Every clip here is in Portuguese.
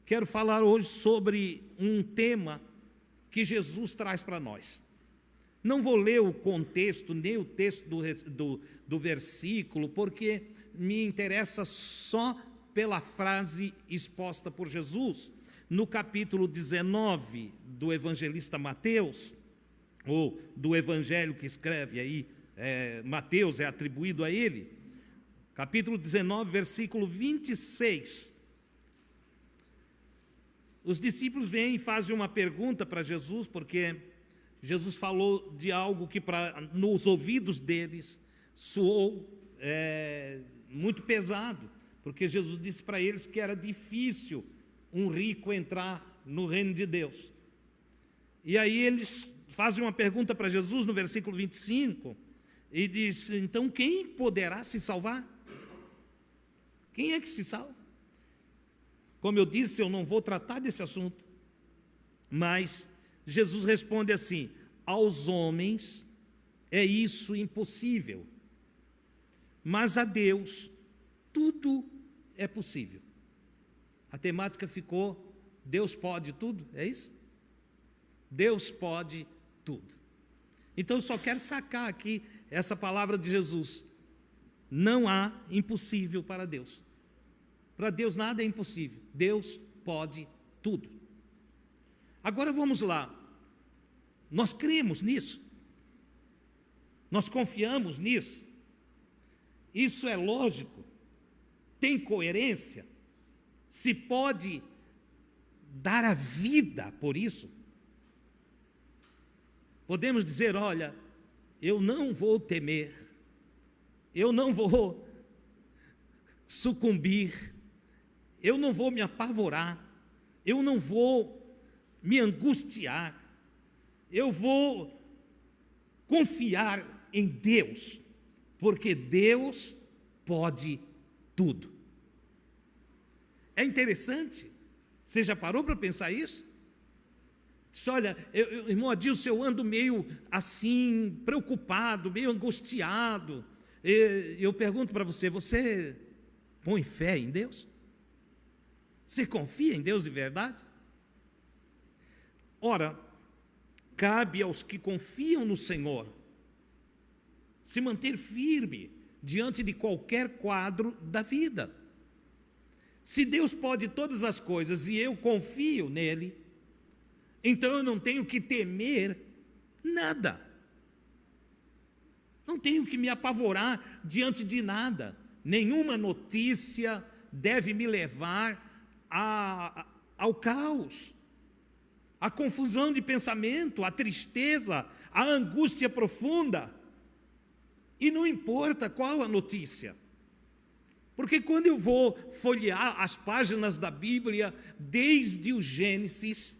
Quero falar hoje sobre um tema que Jesus traz para nós. Não vou ler o contexto, nem o texto do versículo, porque me interessa só pela frase exposta por Jesus, no capítulo 19 do evangelista Mateus, ou do evangelho que escreve aí, Mateus, é atribuído a ele, capítulo 19, versículo 26. Os discípulos vêm e fazem uma pergunta para Jesus, porque Jesus falou de algo que nos ouvidos deles soou muito pesado, porque Jesus disse para eles que era difícil um rico entrar no reino de Deus. E aí eles fazem uma pergunta para Jesus no versículo 25, e diz: então quem poderá se salvar? Quem é que se salva? Como eu disse, eu não vou tratar desse assunto, mas Jesus responde assim: aos homens é isso impossível, mas a Deus tudo é possível. A temática ficou: Deus pode tudo, é isso? Deus pode tudo. Então eu só quero sacar aqui essa palavra de Jesus: não há impossível para Deus. Para Deus nada é impossível, Deus pode tudo. Agora vamos lá, nós cremos nisso? Nós confiamos nisso? Isso é lógico? Tem coerência? Se pode dar a vida por isso? Podemos dizer: olha, eu não vou temer, eu não vou sucumbir, eu não vou me apavorar, eu não vou me angustiar, eu vou confiar em Deus, porque Deus pode tudo. É interessante, você já parou para pensar isso? Diz: olha, irmão Adilson, eu ando meio assim, preocupado, meio angustiado. Eu pergunto para você: você põe fé em Deus? Você confia em Deus de verdade? Ora, cabe aos que confiam no Senhor se manter firme diante de qualquer quadro da vida. Se Deus pode todas as coisas e eu confio nele, então eu não tenho que temer nada. Não tenho que me apavorar diante de nada. Nenhuma notícia deve me levar ao caos, à confusão de pensamento, à tristeza, à angústia profunda. E não importa qual a notícia, porque quando eu vou folhear as páginas da Bíblia, desde o Gênesis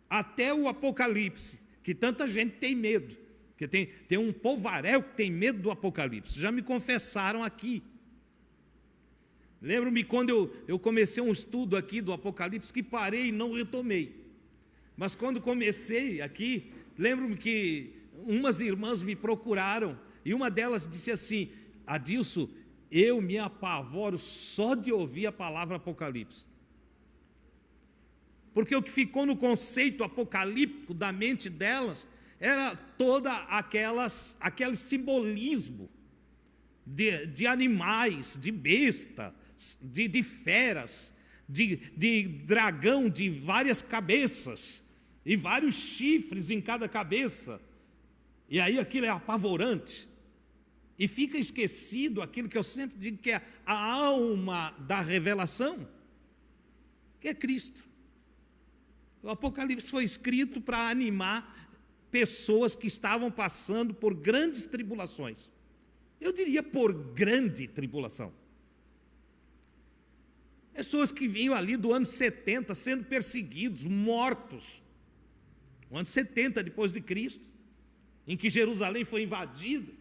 até o Apocalipse, que tanta gente tem medo, que tem um povaréu que tem medo do Apocalipse, já me confessaram aqui. Lembro-me quando eu comecei um estudo aqui do Apocalipse, que parei e não retomei. Mas quando comecei aqui, lembro-me que umas irmãs me procuraram, e uma delas disse assim: Adilson, eu me apavoro só de ouvir a palavra Apocalipse. Porque o que ficou no conceito apocalíptico da mente delas era toda aquele simbolismo de animais, de besta, de feras, de dragão de várias cabeças e vários chifres em cada cabeça. E aí aquilo é apavorante. E fica esquecido aquilo que eu sempre digo que é a alma da revelação, que é Cristo. O Apocalipse foi escrito para animar pessoas que estavam passando por grandes tribulações. Eu diria por grande tribulação. Pessoas que vinham ali do ano 70 sendo perseguidos, mortos. No ano 70 depois de Cristo, em que Jerusalém foi invadida,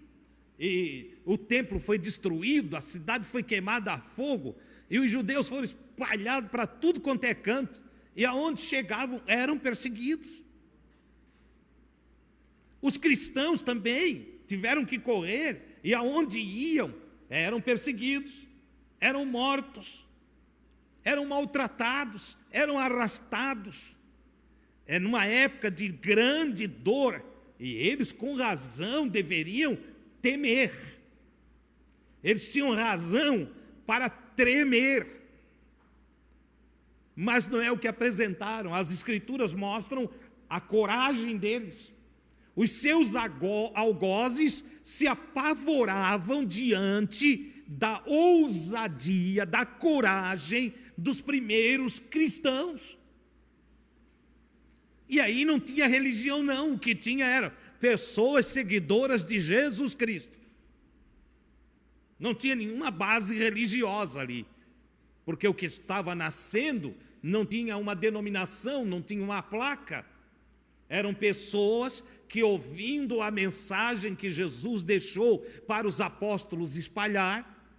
e o templo foi destruído, a cidade foi queimada a fogo, e os judeus foram espalhados para tudo quanto é canto, e aonde chegavam eram perseguidos. Os cristãos também tiveram que correr, e aonde iam, eram perseguidos, eram mortos, eram maltratados, eram arrastados. É numa época de grande dor, e eles com razão deveriam temer. Eles tinham razão para tremer. Mas não é o que apresentaram. As Escrituras mostram a coragem deles. Os seus algozes se apavoravam diante da ousadia, da coragem dos primeiros cristãos. E aí não tinha religião não, o que tinha era pessoas seguidoras de Jesus Cristo. Não tinha nenhuma base religiosa ali, porque o que estava nascendo não tinha uma denominação, não tinha uma placa. Eram pessoas que, ouvindo a mensagem que Jesus deixou para os apóstolos espalhar,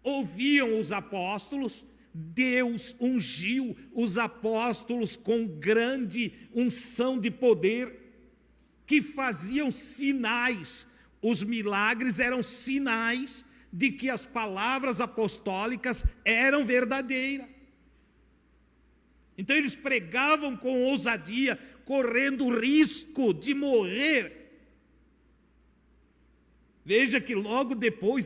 ouviam os apóstolos. Deus ungiu os apóstolos com grande unção de poder, que faziam sinais. Os milagres eram sinais de que as palavras apostólicas eram verdadeiras. Então eles pregavam com ousadia, correndo o risco de morrer. Veja que logo depois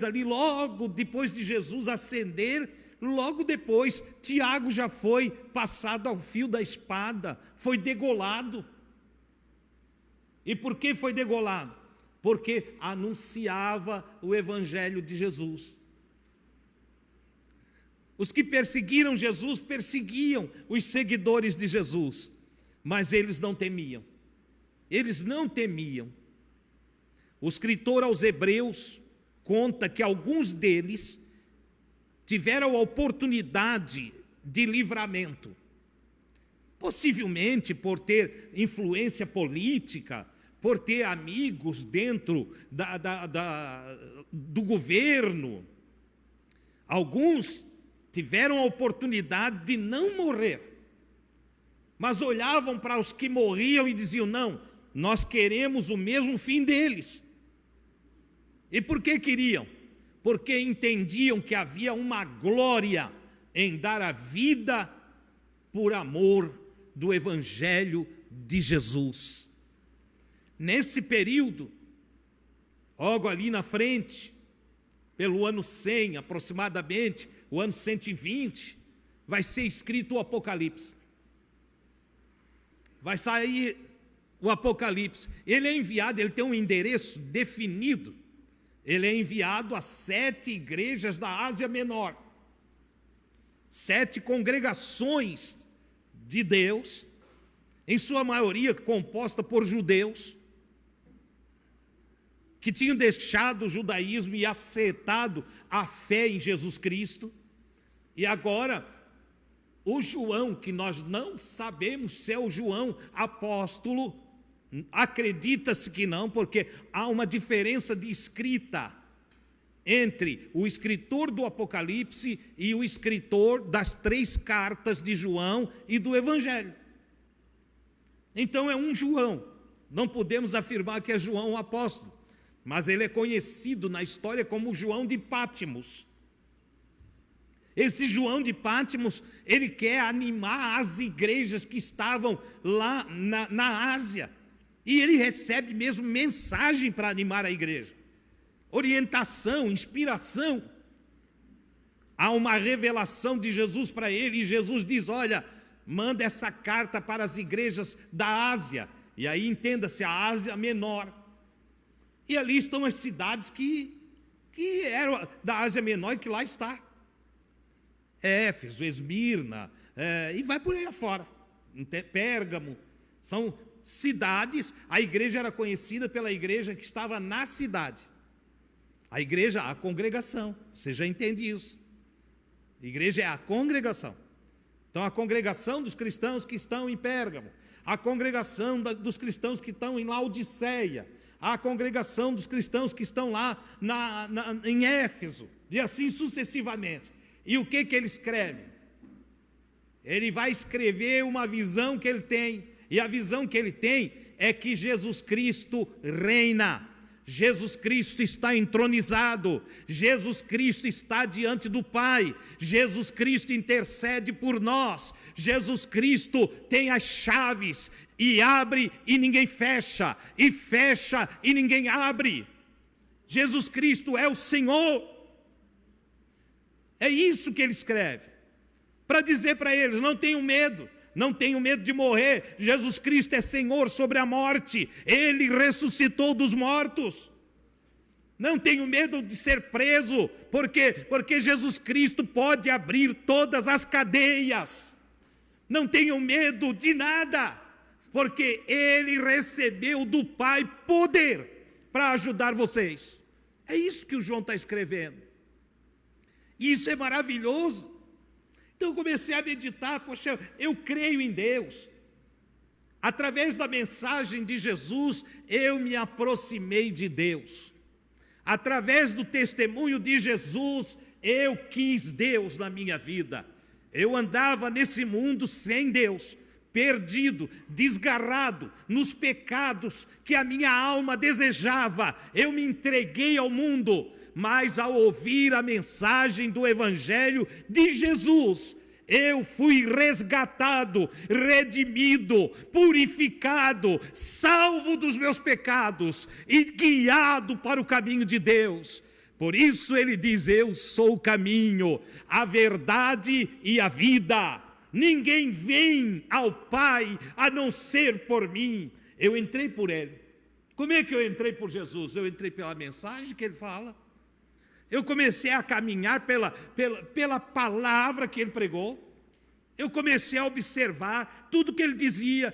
de Jesus ascender, logo depois, Tiago já foi passado ao fio da espada, foi degolado. E por que foi degolado? Porque anunciava o Evangelho de Jesus. Os que perseguiram Jesus, perseguiam os seguidores de Jesus, mas eles não temiam. Eles não temiam. O escritor aos Hebreus conta que alguns deles tiveram a oportunidade de livramento, possivelmente por ter influência política, por ter amigos dentro do governo. Alguns tiveram a oportunidade de não morrer, mas olhavam para os que morriam e diziam: não, nós queremos o mesmo fim deles. E por que queriam? Porque entendiam que havia uma glória em dar a vida por amor do Evangelho de Jesus. Nesse período, logo ali na frente, pelo ano 100 aproximadamente, o ano 120, vai ser escrito o Apocalipse. Vai sair o Apocalipse. Ele é enviado, ele tem um endereço definido. Ele é enviado a 7 igrejas da Ásia Menor, 7 congregações de Deus, em sua maioria composta por judeus, que tinham deixado o judaísmo e aceitado a fé em Jesus Cristo. E agora, o João, que nós não sabemos se é o João apóstolo, acredita-se que não, porque há uma diferença de escrita entre o escritor do Apocalipse e o escritor das 3 cartas de João e do Evangelho. Então é um João, não podemos afirmar que é João o apóstolo, mas ele é conhecido na história como João de Pátimos. Esse João de Pátimos, ele quer animar as igrejas que estavam lá na Ásia, e ele recebe mesmo mensagem para animar a igreja, orientação, inspiração. Há uma revelação de Jesus para ele, e Jesus diz: olha, manda essa carta para as igrejas da Ásia, e aí entenda-se a Ásia Menor. E ali estão as cidades que eram da Ásia Menor e que lá está. Éfeso, Esmirna, e vai por aí afora. Pérgamo, são cidades. A igreja era conhecida pela igreja que estava na cidade. A igreja, a congregação, você já entende isso. A igreja é a congregação. Então a congregação dos cristãos que estão em Pérgamo, a congregação dos cristãos que estão em Laodiceia, a congregação dos cristãos que estão lá em Éfeso, e assim sucessivamente. E o que ele escreve? Ele vai escrever uma visão que ele tem, e a visão que ele tem é que Jesus Cristo reina. Jesus Cristo está entronizado, Jesus Cristo está diante do Pai, Jesus Cristo intercede por nós, Jesus Cristo tem as chaves, e abre e ninguém fecha, e fecha e ninguém abre. Jesus Cristo é o Senhor. É isso que ele escreve, para dizer para eles: não tenham medo. Não tenho medo de morrer. Jesus Cristo é Senhor sobre a morte. Ele ressuscitou dos mortos. Não tenho medo de ser preso, porque Jesus Cristo pode abrir todas as cadeias. Não tenho medo de nada, porque Ele recebeu do Pai poder para ajudar vocês. É isso que o João está escrevendo. Isso é maravilhoso. Então eu comecei a meditar, poxa, eu creio em Deus. Através da mensagem de Jesus, eu me aproximei de Deus. Através do testemunho de Jesus, eu quis Deus na minha vida. Eu andava nesse mundo sem Deus, perdido, desgarrado, nos pecados que a minha alma desejava. Eu me entreguei ao mundo. Mas ao ouvir a mensagem do Evangelho de Jesus, eu fui resgatado, redimido, purificado, salvo dos meus pecados e guiado para o caminho de Deus. Por isso ele diz: eu sou o caminho, a verdade e a vida. Ninguém vem ao Pai a não ser por mim. Eu entrei por Ele. Como é que eu entrei por Jesus? Eu entrei pela mensagem que Ele fala. Eu comecei a caminhar pela palavra que Ele pregou. Eu comecei a observar tudo que Ele dizia.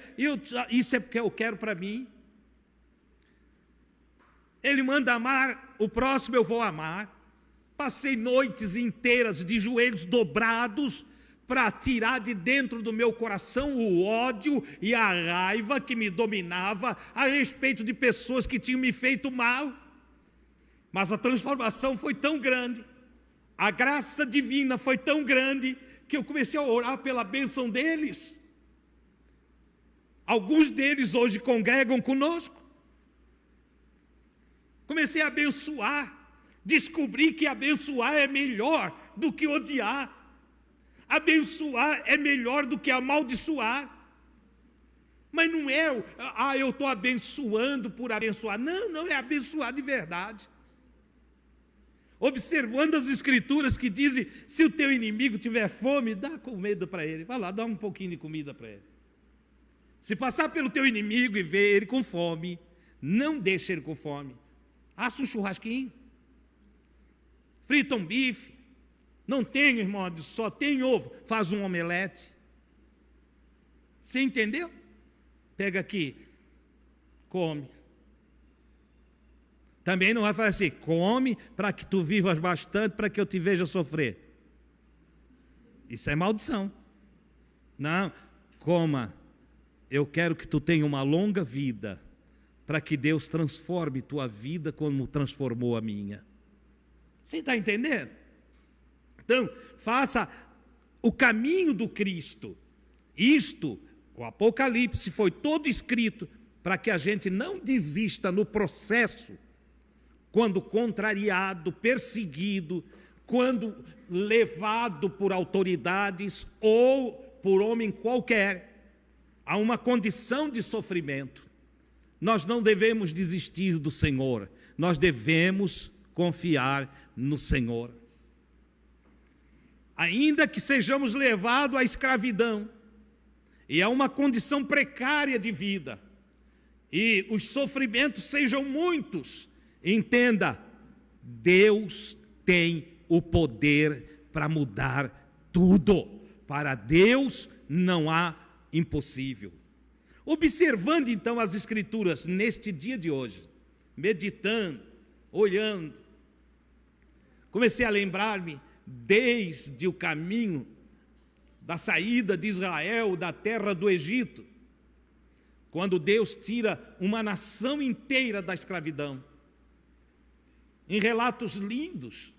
Isso é porque eu quero para mim. Ele manda amar, o próximo eu vou amar. Passei noites inteiras de joelhos dobrados para tirar de dentro do meu coração o ódio e a raiva que me dominava a respeito de pessoas que tinham me feito mal. Mas a transformação foi tão grande, a graça divina foi tão grande, que eu comecei a orar pela bênção deles. Alguns deles hoje congregam conosco. Comecei a abençoar, descobri que abençoar é melhor do que odiar. Abençoar é melhor do que amaldiçoar. Mas não é, eu estou abençoando por abençoar. Não, é abençoar de verdade. Observando as escrituras que dizem: se o teu inimigo tiver fome, dá comida para ele. Vai lá, dá um pouquinho de comida para ele. Se passar pelo teu inimigo e ver ele com fome, não deixe ele com fome. Assa um churrasquinho, frita um bife. Não tenho, irmão, só tem ovo, faz um omelete. Você entendeu? Pega aqui, come. Também não vai falar assim: come para que tu vivas bastante, para que eu te veja sofrer. Isso é maldição. Não, coma. Eu quero que tu tenha uma longa vida, para que Deus transforme tua vida como transformou a minha. Você está entendendo? Então, faça o caminho do Cristo. Isto, o Apocalipse foi todo escrito para que a gente não desista no processo, quando contrariado, perseguido, quando levado por autoridades ou por homem qualquer a uma condição de sofrimento. Nós não devemos desistir do Senhor, nós devemos confiar no Senhor. Ainda que sejamos levados à escravidão e a uma condição precária de vida, e os sofrimentos sejam muitos, entenda, Deus tem o poder para mudar tudo. Para Deus não há impossível. Observando então as Escrituras neste dia de hoje, meditando, olhando, comecei a lembrar-me desde o caminho da saída de Israel da terra do Egito, quando Deus tira uma nação inteira da escravidão. Em relatos lindos.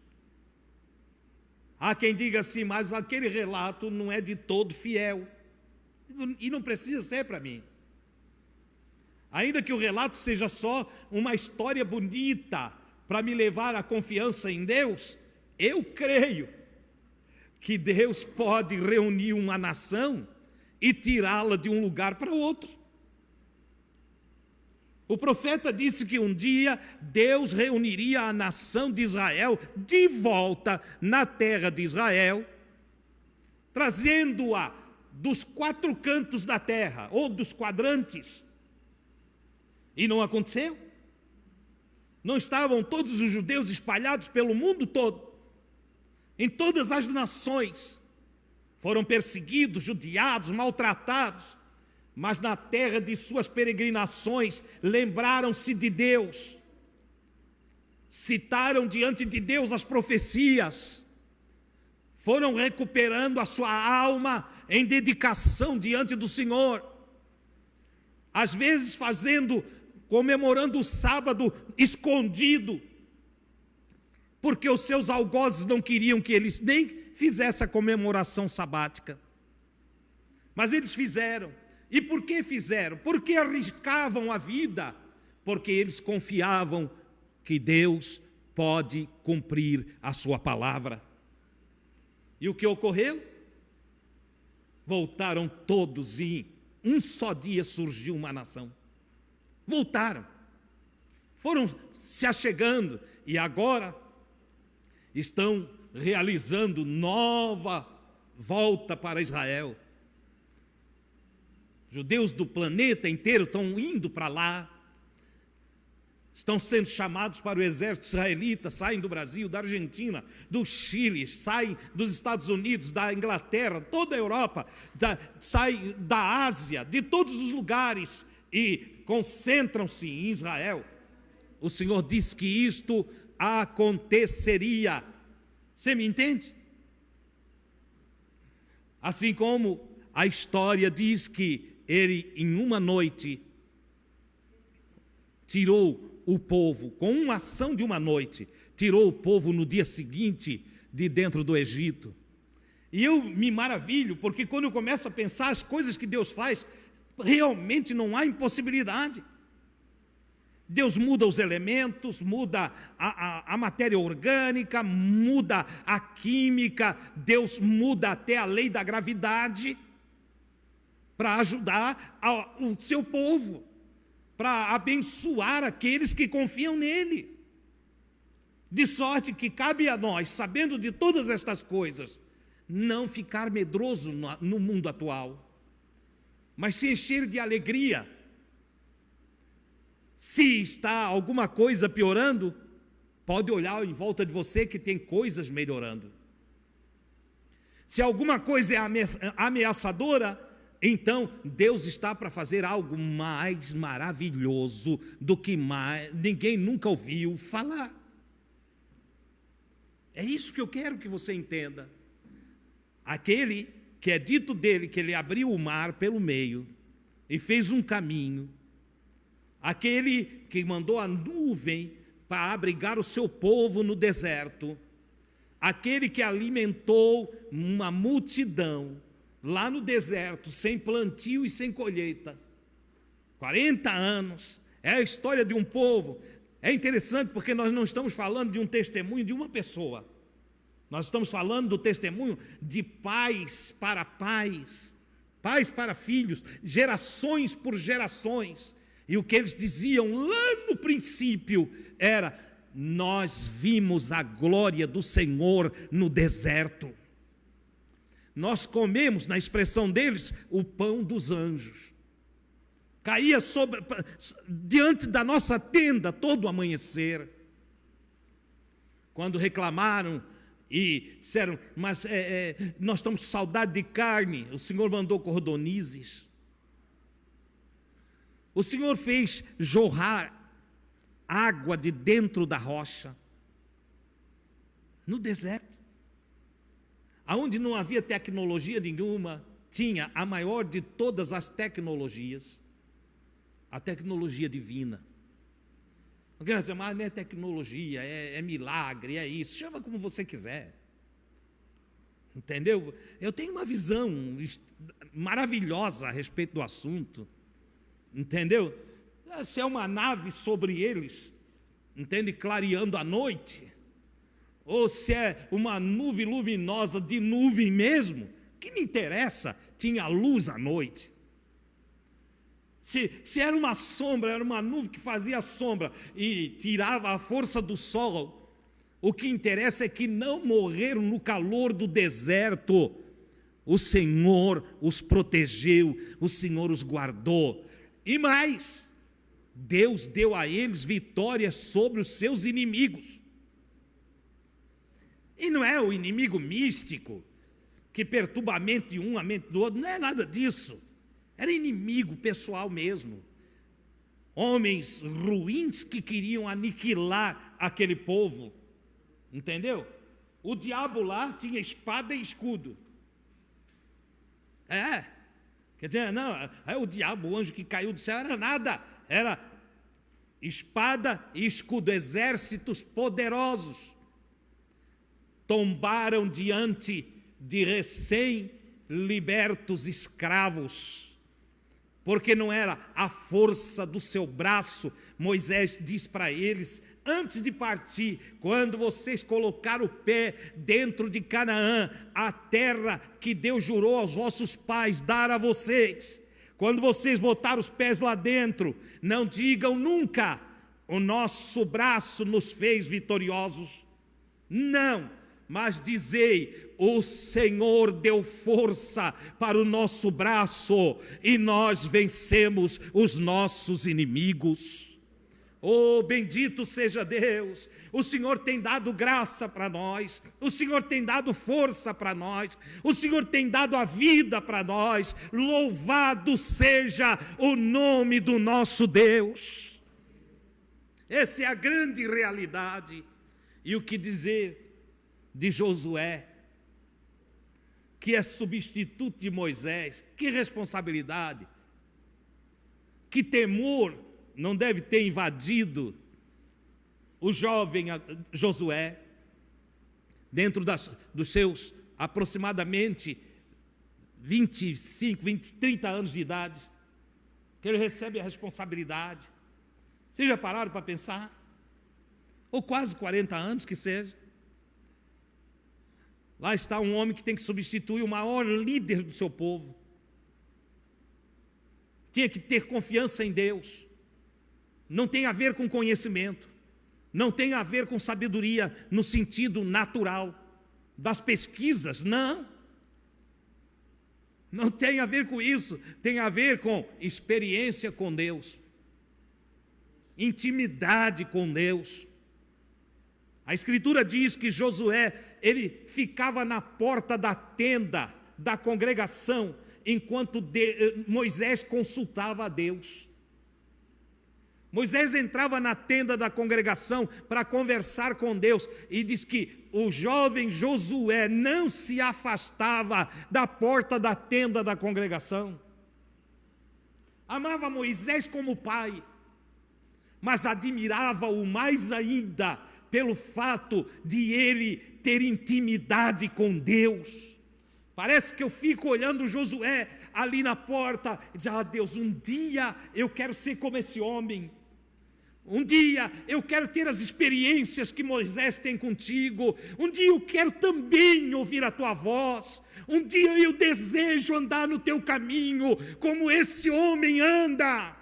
Há quem diga assim: mas aquele relato não é de todo fiel. E não precisa ser para mim. Ainda que o relato seja só uma história bonita para me levar à confiança em Deus, eu creio que Deus pode reunir uma nação e tirá-la de um lugar para outro. O profeta disse que um dia Deus reuniria a nação de Israel de volta na terra de Israel, trazendo-a dos 4 cantos da terra, ou dos quadrantes. E não aconteceu. Não estavam todos os judeus espalhados pelo mundo todo, em todas as nações. Foram perseguidos, judiados, maltratados, mas na terra de suas peregrinações lembraram-se de Deus, citaram diante de Deus as profecias, foram recuperando a sua alma em dedicação diante do Senhor, às vezes comemorando o sábado escondido, porque os seus algozes não queriam que eles nem fizessem a comemoração sabática, mas eles fizeram. E por que fizeram? Porque arriscavam a vida, porque eles confiavam que Deus pode cumprir a sua palavra. E o que ocorreu? Voltaram todos e em um só dia surgiu uma nação. Voltaram, foram se achegando e agora estão realizando nova volta para Israel. Judeus do planeta inteiro estão indo para lá, estão sendo chamados para o exército israelita, saem do Brasil, da Argentina, do Chile, saem dos Estados Unidos, da Inglaterra, toda a Europa, saem da Ásia, de todos os lugares e concentram-se em Israel. O Senhor disse que isto aconteceria. Você me entende? Assim como a história diz que ele, em uma noite, tirou o povo, com uma ação de uma noite, tirou o povo no dia seguinte de dentro do Egito. E eu me maravilho, porque quando eu começo a pensar as coisas que Deus faz, realmente não há impossibilidade. Deus muda os elementos, muda a matéria orgânica, muda a química, Deus muda até a lei da gravidade para ajudar o seu povo, para abençoar aqueles que confiam nele. De sorte que cabe a nós, sabendo de todas estas coisas, não ficar medroso no mundo atual, mas se encher de alegria. Se está alguma coisa piorando, pode olhar em volta de você que tem coisas melhorando. Se alguma coisa é ameaçadora, então Deus está para fazer algo mais maravilhoso do que ninguém nunca ouviu falar. É isso que eu quero que você entenda. Aquele que é dito dele que ele abriu o mar pelo meio e fez um caminho, aquele que mandou a nuvem para abrigar o seu povo no deserto, aquele que alimentou uma multidão lá no deserto, sem plantio e sem colheita, 40 anos, é a história de um povo. É interessante porque nós não estamos falando de um testemunho de uma pessoa, nós estamos falando do testemunho de pais para pais, pais para filhos, gerações por gerações. E o que eles diziam lá no princípio era: nós vimos a glória do Senhor no deserto. Nós comemos, na expressão deles, o pão dos anjos. Caía diante da nossa tenda todo o amanhecer. Quando reclamaram e disseram: mas nós estamos com saudade de carne, o Senhor mandou cordonizes. O Senhor fez jorrar água de dentro da rocha, no deserto, aonde não havia tecnologia nenhuma, tinha a maior de todas as tecnologias, a tecnologia divina. Alguém vai dizer: mas não é tecnologia, é milagre, é isso, chama como você quiser. Entendeu? Eu tenho uma visão maravilhosa a respeito do assunto. Entendeu? Se é uma nave sobre eles, entende, clareando a noite, ou se é uma nuvem luminosa de nuvem mesmo, que me interessa, tinha luz à noite. Se era uma sombra, era uma nuvem que fazia sombra e tirava a força do sol, o que interessa é que não morreram no calor do deserto. O Senhor os protegeu, o Senhor os guardou. E mais, Deus deu a eles vitória sobre os seus inimigos. E não é o inimigo místico, que perturba a mente de um, a mente do outro, não é nada disso. Era inimigo pessoal mesmo. Homens ruins que queriam aniquilar aquele povo. Entendeu? O diabo lá tinha espada e escudo. Quer dizer, não, é o diabo, o anjo que caiu do céu, era nada. Era espada e escudo, exércitos poderosos. Tombaram diante de recém-libertos escravos. Porque não era a força do seu braço. Moisés diz para eles, antes de partir, quando vocês colocar o pé dentro de Canaã, a terra que Deus jurou aos vossos pais dar a vocês, quando vocês botar os pés lá dentro, não digam nunca, o nosso braço nos fez vitoriosos. Não, mas dizei, o Senhor deu força para o nosso braço e nós vencemos os nossos inimigos. Oh, bendito seja Deus, o Senhor tem dado graça para nós, o Senhor tem dado força para nós, o Senhor tem dado a vida para nós, louvado seja o nome do nosso Deus. Essa é a grande realidade. E o que dizer de Josué, que é substituto de Moisés? Que responsabilidade, que temor não deve ter invadido o jovem Josué, dentro dos seus aproximadamente 25, 30 anos de idade, que ele recebe a responsabilidade. Vocês já pararam para pensar? Ou quase 40 anos que seja. Lá está um homem que tem que substituir o maior líder do seu povo. Tinha que ter confiança em Deus. Não tem a ver com conhecimento. Não tem a ver com sabedoria no sentido natural das pesquisas, não. Não tem a ver com isso. Tem a ver com experiência com Deus. Intimidade com Deus. A Escritura diz que Josué, ele ficava na porta da tenda da congregação, enquanto Moisés consultava a Deus. Moisés entrava na tenda da congregação para conversar com Deus, e diz que o jovem Josué não se afastava da porta da tenda da congregação. Amava Moisés como pai, mas admirava-o mais ainda pelo fato de ele ter intimidade com Deus. Parece que eu fico olhando Josué ali na porta e diz, Deus, um dia eu quero ser como esse homem. Um dia eu quero ter as experiências que Moisés tem contigo. Um dia eu quero também ouvir a tua voz. Um dia eu desejo andar no teu caminho como esse homem anda.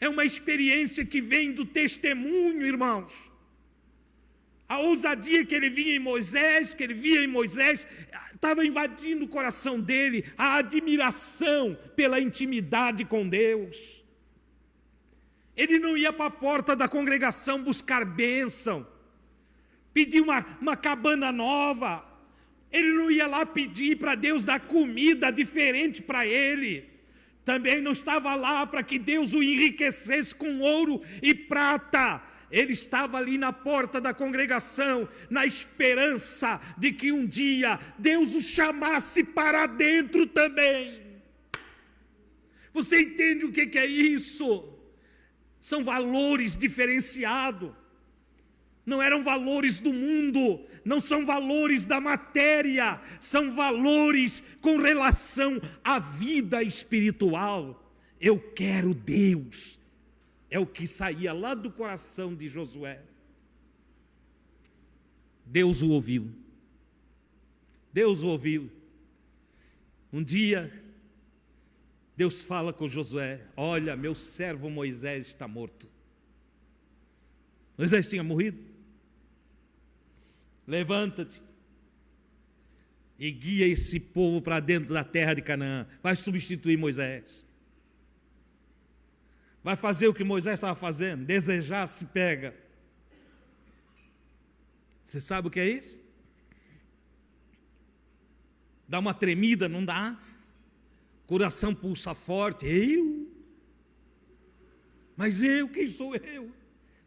É uma experiência que vem do testemunho, irmãos. A ousadia que ele via em Moisés, estava invadindo o coração dele, a admiração pela intimidade com Deus. Ele não ia para a porta da congregação buscar bênção, pedir uma cabana nova. Ele não ia lá pedir para Deus dar comida diferente para ele. Também não estava lá para que Deus o enriquecesse com ouro e prata. Ele estava ali na porta da congregação, na esperança de que um dia Deus o chamasse para dentro também. Você entende o que é isso? São valores diferenciados. Não eram valores do mundo, não são valores da matéria, são valores com relação à vida espiritual. Eu quero Deus. É o que saía lá do coração de Josué. Deus o ouviu. Deus o ouviu. Um dia, Deus fala com Josué: olha, meu servo Moisés está morto. Moisés tinha morrido. Levanta-te e guia esse povo para dentro da terra de Canaã. Vai substituir Moisés. Vai fazer o que Moisés estava fazendo. Desejar se pega. Você sabe o que é isso? Dá uma tremida, não dá? Coração pulsa forte. Mas quem sou eu?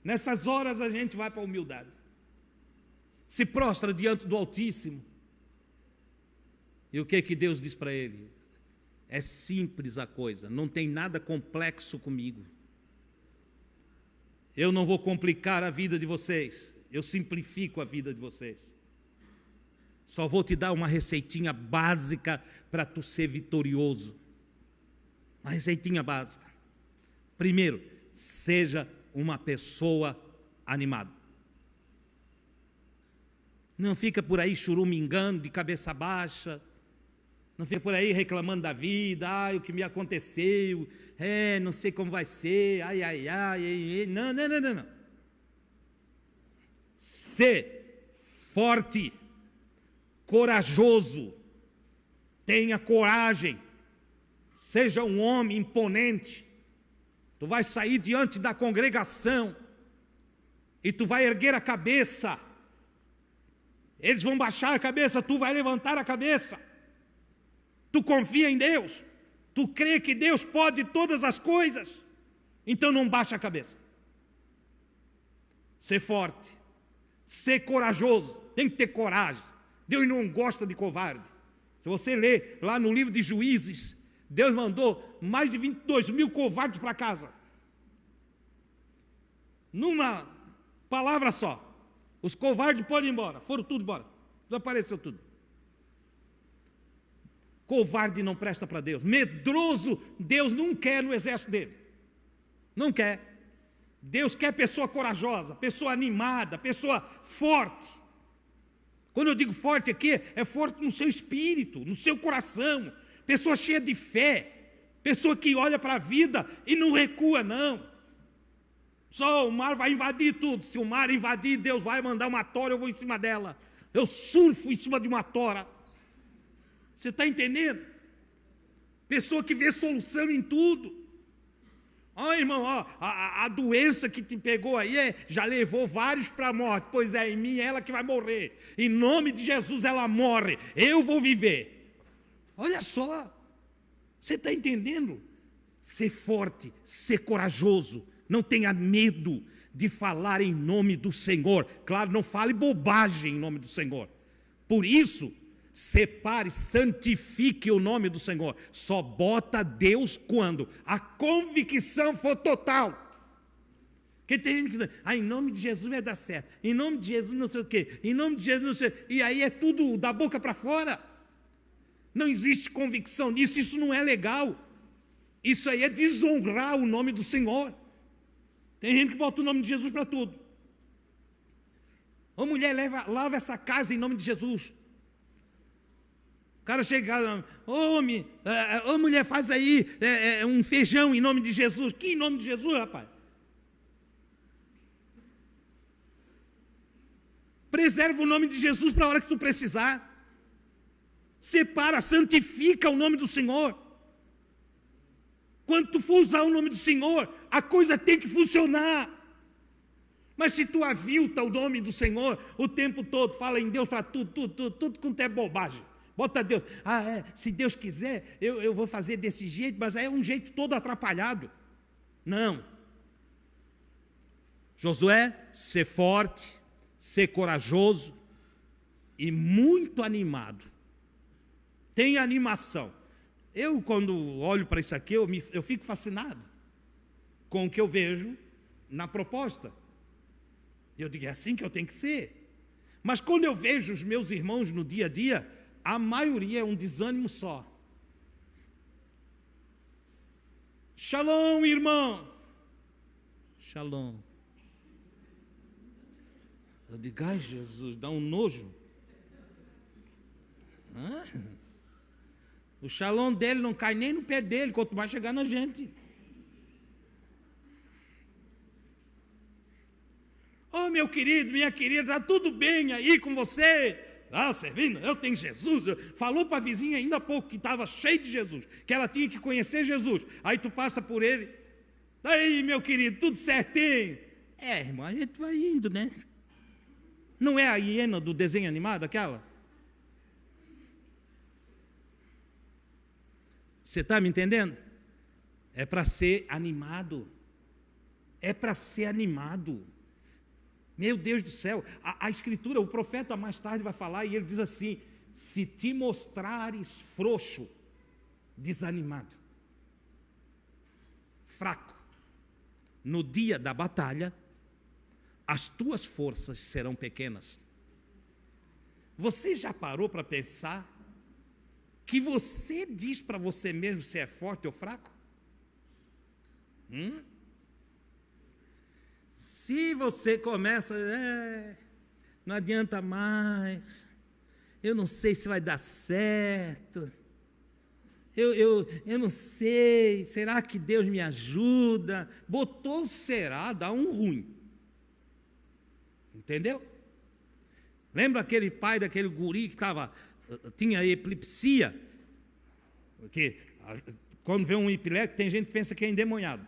Nessas horas a gente vai para a humildade. Se prostra diante do Altíssimo. E o que Deus diz para ele? É simples a coisa, não tem nada complexo comigo. Eu não vou complicar a vida de vocês, eu simplifico a vida de vocês. Só vou te dar uma receitinha básica para tu ser vitorioso. Uma receitinha básica. Primeiro, seja uma pessoa animada. Não fica por aí churumingando, de cabeça baixa. Não fica por aí reclamando da vida, o que me aconteceu, não sei como vai ser, não. Ser forte, corajoso, tenha coragem, seja um homem imponente. Tu vai sair diante da congregação e tu vai erguer a cabeça. Eles vão baixar a cabeça, tu vai levantar a cabeça. Tu confia em Deus, tu crê que Deus pode todas as coisas, então não baixa a cabeça. Ser forte, ser corajoso, tem que ter coragem. Deus não gosta de covarde. Se você ler lá no livro de Juízes, Deus mandou mais de 22 mil covardes para casa. Numa palavra só, os covardes podem ir embora, foram tudo embora, desapareceu tudo. Covarde não presta para Deus. Medroso, Deus não quer no exército dele. Não quer. Deus quer pessoa corajosa, pessoa animada, pessoa forte. Quando eu digo forte aqui, é forte no seu espírito, no seu coração. Pessoa cheia de fé. Pessoa que olha para a vida e não recua, não. Só o mar vai invadir tudo. Se o mar invadir, Deus vai mandar uma tora, eu vou em cima dela. Eu surfo em cima de uma tora. Você está entendendo? Pessoa que vê solução em tudo. Irmão, a doença que te pegou aí já levou vários para a morte. Pois é, em mim é ela que vai morrer. Em nome de Jesus ela morre. Eu vou viver. Olha só. Você está entendendo? Ser forte, ser corajoso. Não tenha medo de falar em nome do Senhor. Claro, não fale bobagem em nome do Senhor. Por isso, separe, santifique o nome do Senhor. Só bota Deus quando a convicção for total. Porque tem gente que diz, em nome de Jesus vai dar certo, em nome de Jesus não sei o quê, em nome de Jesus não sei, e aí é tudo da boca para fora. Não existe convicção nisso, isso não é legal. Isso aí é desonrar o nome do Senhor. Tem gente que bota o nome de Jesus para tudo. Ô mulher, lava essa casa em nome de Jesus. O cara chega, ô mulher, faz aí um feijão em nome de Jesus. Que em nome de Jesus, rapaz? Preserva o nome de Jesus para a hora que tu precisar. Separa, santifica o nome do Senhor. Quando tu for usar o nome do Senhor, a coisa tem que funcionar. Mas se tu avilta o nome do Senhor o tempo todo, fala em Deus para tudo quanto é bobagem. Bota Deus, se Deus quiser, eu vou fazer desse jeito, mas é um jeito todo atrapalhado. Não. Josué, ser forte, ser corajoso e muito animado. Tem animação. Eu, quando olho para isso aqui, eu fico fascinado com o que eu vejo na proposta. Eu digo, é assim que eu tenho que ser. Mas quando eu vejo os meus irmãos no dia a dia, a maioria é um desânimo só. Shalom, irmão. Shalom. Eu digo, ai, Jesus, dá um nojo. O shalom dele não cai nem no pé dele, quanto mais chegar na gente. Oh, meu querido, minha querida, está tudo bem aí com você? Servindo, eu tenho Jesus. Falou para a vizinha ainda há pouco que estava cheio de Jesus, que ela tinha que conhecer Jesus. Aí tu passa por ele. Aí, meu querido, tudo certinho. Irmão, a gente vai indo, né? Não é a hiena do desenho animado, aquela? Você está me entendendo? É para ser animado. É para ser animado. Meu Deus do céu, a Escritura, o profeta mais tarde vai falar e ele diz assim: se te mostrares frouxo, desanimado, fraco, no dia da batalha, as tuas forças serão pequenas. Você já parou para pensar que você diz para você mesmo se é forte ou fraco? Se você começa, não adianta mais, eu não sei se vai dar certo, eu não sei, será que Deus me ajuda? Botou o será, dá um ruim. Entendeu? Lembra aquele pai daquele guri que tinha epilepsia? Porque quando vê um epilético, tem gente que pensa que é endemoniado.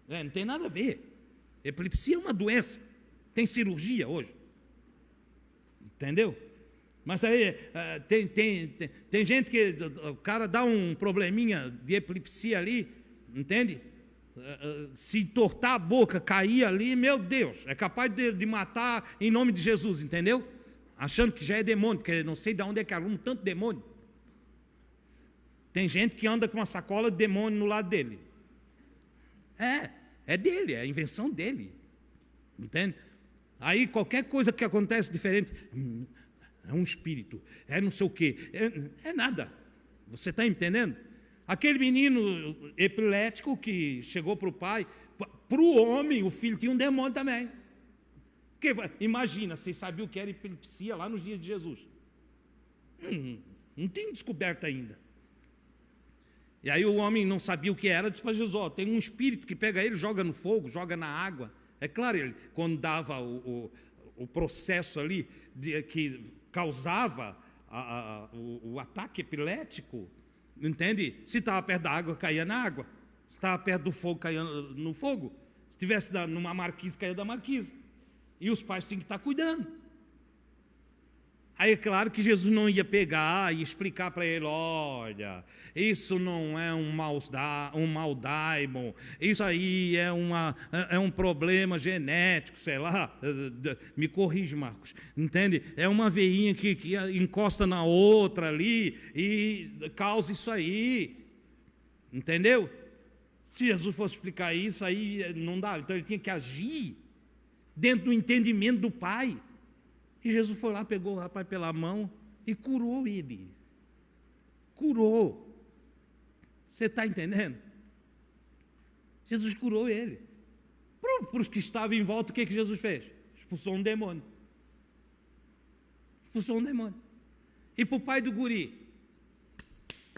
Não tem nada a ver. Epilepsia é uma doença. Tem cirurgia hoje. Entendeu? Mas aí tem gente que o cara dá um probleminha de epilepsia ali, entende? Se entortar a boca, cair ali, meu Deus, é capaz de matar em nome de Jesus, entendeu? Achando que já é demônio, porque não sei de onde é que arruma tanto demônio. Tem gente que anda com uma sacola de demônio no lado dele. É dele, é a invenção dele. Entende? Aí qualquer coisa que acontece diferente, é um espírito, é não sei o quê, é nada. Você está entendendo? Aquele menino epilético que chegou para o pai, para o homem, o filho tinha um demônio também. Porque, imagina, vocês sabiam o que era epilepsia lá nos dias de Jesus. Não tem descoberto ainda. E aí o homem não sabia o que era, disse para Jesus, tem um espírito que pega ele, joga no fogo, joga na água. É claro, ele, quando dava o processo ali, que causava o ataque epilético, entende? Se estava perto da água, caía na água. Se estava perto do fogo, caía no fogo. Se estivesse numa marquise, caía da marquise. E os pais tinham que estar cuidando. Aí é claro que Jesus não ia pegar e explicar para ele, olha, isso não é um mau daimon, isso aí é um problema genético, sei lá, me corrige, Marcos, entende? É uma veinha que encosta na outra ali e causa isso aí, entendeu? Se Jesus fosse explicar isso, aí não dá, então ele tinha que agir dentro do entendimento do Pai. E Jesus foi lá, pegou o rapaz pela mão e curou ele. Curou. Você está entendendo? Jesus curou ele. Para os que estavam em volta, o que Jesus fez? Expulsou um demônio. Expulsou um demônio. E para o pai do guri,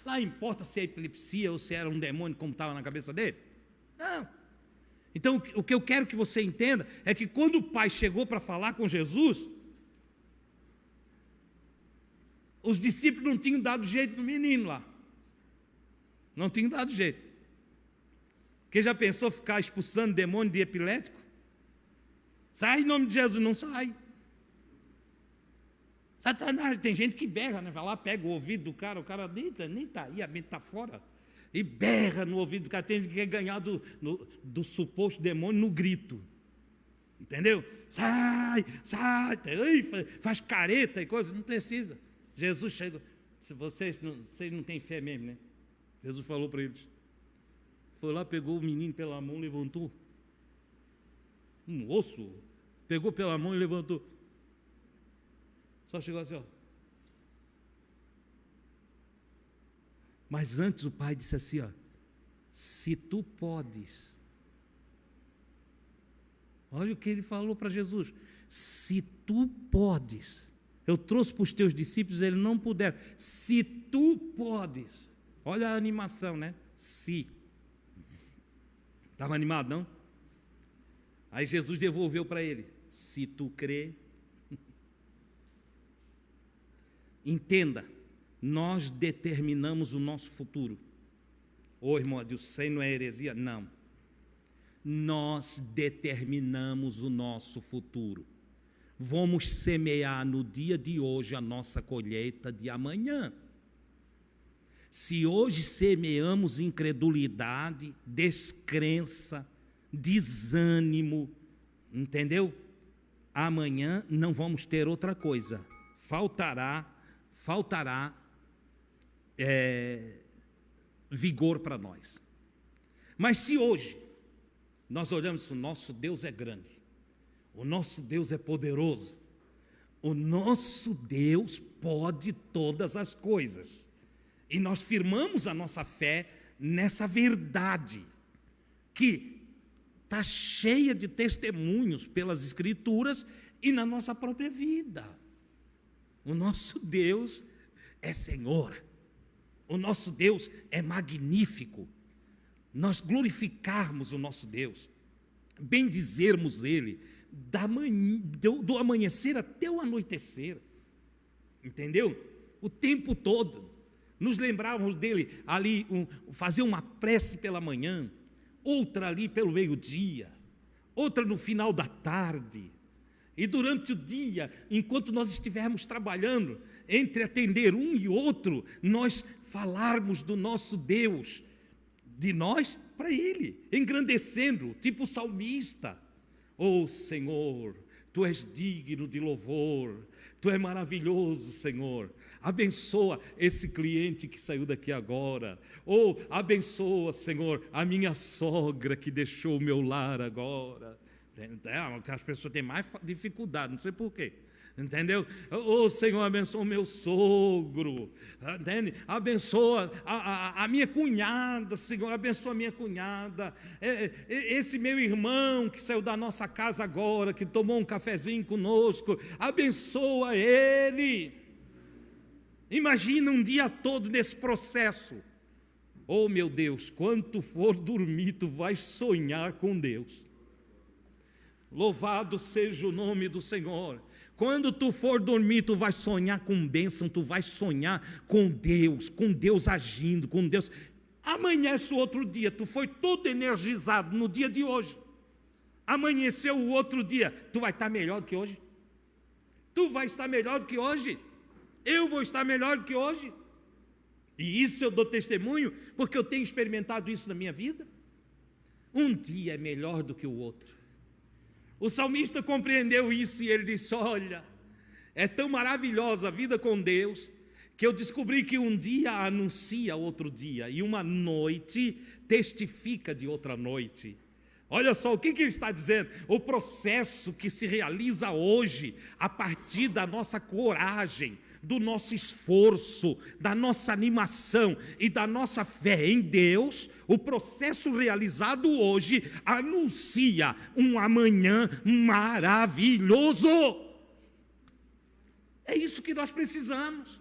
lá importa se é epilepsia ou se era um demônio como estava na cabeça dele? Não. Então, o que eu quero que você entenda é que quando o pai chegou para falar com Jesus, os discípulos não tinham dado jeito no menino lá. Não tinham dado jeito. Porque já pensou ficar expulsando demônio de epilético? Sai em nome de Jesus, não sai. Satanás, tem gente que berra, né? Vai lá, pega o ouvido do cara, o cara nem está aí, a mente está fora. E berra no ouvido do cara, tem gente que quer ganhar do suposto demônio no grito. Entendeu? Sai, faz careta e coisa, não precisa. Jesus chegou, se vocês não têm fé mesmo, né? Jesus falou para eles, foi lá, pegou o menino pela mão, levantou, um osso, pegou pela mão e levantou, só chegou assim, ó. Mas antes o pai disse assim, ó, se tu podes. Olha o que ele falou para Jesus. Se tu podes. Eu trouxe para os teus discípulos, eles não puderam. Se tu podes. Olha a animação, né? Se. Estava animado, não? Aí Jesus devolveu para ele. Se tu crê. Entenda, nós determinamos o nosso futuro. Ô irmão, isso aí não é heresia? Não. Nós determinamos o nosso futuro. Vamos semear no dia de hoje a nossa colheita de amanhã. Se hoje semeamos incredulidade, descrença, desânimo, entendeu? Amanhã não vamos ter outra coisa. Faltará vigor para nós. Mas se hoje nós olhamos, o nosso Deus é grande, o nosso Deus é poderoso, o nosso Deus pode todas as coisas, e nós firmamos a nossa fé nessa verdade, que está cheia de testemunhos pelas Escrituras e na nossa própria vida. O nosso Deus é Senhor, o nosso Deus é magnífico. Nós glorificarmos o nosso Deus, bendizermos Ele, do amanhecer até o anoitecer, entendeu? O tempo todo, nos lembrarmos dele ali, fazer uma prece pela manhã, outra ali pelo meio-dia, outra no final da tarde, e durante o dia, enquanto nós estivermos trabalhando, entre atender um e outro, nós falarmos do nosso Deus, de nós para Ele, engrandecendo, tipo o salmista. Oh Senhor, Tu és digno de louvor, Tu és maravilhoso, Senhor. Abençoa esse cliente que saiu daqui agora. Ou abençoa, Senhor, a minha sogra que deixou o meu lar agora. As pessoas têm mais dificuldade, não sei porquê. Entendeu? Oh Senhor, abençoa o meu sogro, entende? Abençoa a minha cunhada, Senhor, abençoa a minha cunhada, esse meu irmão que saiu da nossa casa agora, que tomou um cafezinho conosco, abençoa ele. Imagina um dia todo nesse processo. Oh meu Deus, quando tu for dormir, tu vais sonhar com Deus. Louvado seja o nome do Senhor. Quando tu for dormir, tu vais sonhar com bênção, tu vais sonhar com Deus agindo, com Deus. Amanhece o outro dia, tu foi todo energizado no dia de hoje. Amanheceu o outro dia, tu vai estar melhor do que hoje? Tu vai estar melhor do que hoje? Eu vou estar melhor do que hoje? E isso eu dou testemunho, porque eu tenho experimentado isso na minha vida. Um dia é melhor do que o outro. O salmista compreendeu isso e ele disse: olha, é tão maravilhosa a vida com Deus, que eu descobri que um dia anuncia outro dia, e uma noite testifica de outra noite. Olha só o que ele está dizendo, o processo que se realiza hoje, a partir da nossa coragem, do nosso esforço, da nossa animação e da nossa fé em Deus, o processo realizado hoje anuncia um amanhã maravilhoso. É isso que nós precisamos.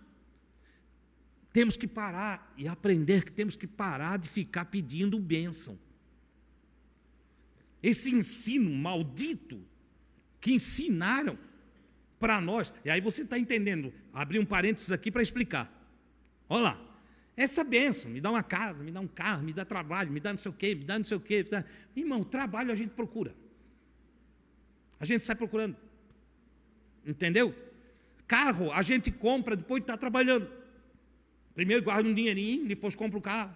Temos que parar e aprender que temos que parar de ficar pedindo bênção. Esse ensino maldito que ensinaram para nós, e aí você está entendendo, abri um parênteses aqui para explicar. Olha lá, essa bênção, me dá uma casa, me dá um carro, me dá trabalho, me dá não sei o quê, me dá não sei o quê. Irmão, trabalho a gente procura. A gente sai procurando. Entendeu? Carro a gente compra depois de estar trabalhando. Primeiro guarda um dinheirinho, depois compra o carro.